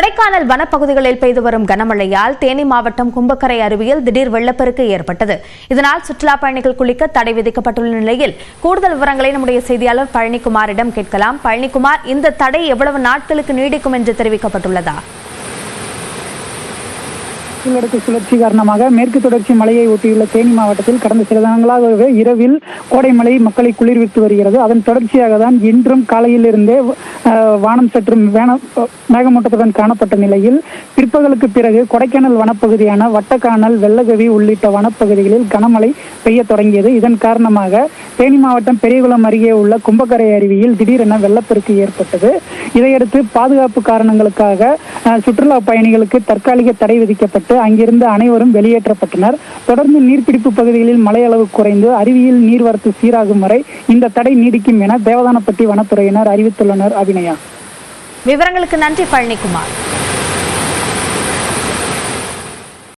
கொடைக்கானல் வனப்பகுதிகளில் பெய்து வரும் கனமழையால் தேனி மாவட்டம் கும்பக்கரை அருவியில் திடீர் வெள்ளப்பெருக்கு ஏற்பட்டது. இதனால் சுற்றுலா பயணிகள் குளிக்க தடை விதிக்கப்பட்டுள்ள நிலையில் கூடுதல் விவரங்களை நம்முடைய செய்தியாளர் பழனிக்குமாரிடம் கேட்கலாம். பழனிக்குமார், இந்த தடை எவ்வளவு நாட்களுக்கு நீடிக்கும் என்று தெரிவிக்கப்பட்டுள்ளதா? கீழடுக்கு சுழற்சி காரணமாக மேற்கு தொடர்ச்சி மலையை ஒட்டியுள்ள தேனி மாவட்டத்தில் கடந்த சில தினங்களாகவே இரவில் கோடை மழை மக்களை குளிர்வித்து வருகிறது. அதன் தொடர்ச்சியாக தான் இன்றும் காலையில் இருந்தே வானம் சற்று மேகமூட்டத்துடன் காணப்பட்ட நிலையில் பிற்பகலுக்கு பிறகு கொடைக்கானல் வனப்பகுதியான வட்டக்கானல், வெள்ளகவி உள்ளிட்ட வனப்பகுதிகளில் கனமழை பெய்ய தொடங்கியது. இதன் காரணமாக தேனி மாவட்டம் பெரியகுளம் அருகே உள்ள கும்பக்கரை அருவியில் திடீரென வெள்ளப்பெருக்கு ஏற்பட்டது. இதையடுத்து பாதுகாப்பு காரணங்களுக்காக சுற்றுலா பயணிகளுக்கு தற்காலிக தடை விதிக்கப்பட்டு அங்கிருந்து அனைவரும் வெளியேற்றப்பட்டனர். தொடர்ந்து நீர்பிடிப்பு பகுதிகளில் மழை அளவு குறைந்து அருவியில் நீர்வரத்து சீராகும் வரை இந்த தடை நீடிக்கும் என தேவதானப்பட்டி வனத்துறையினர் அறிவித்துள்ளனர். அபிநயா, விவரங்களுக்கு நன்றி பழனிக்குமார்.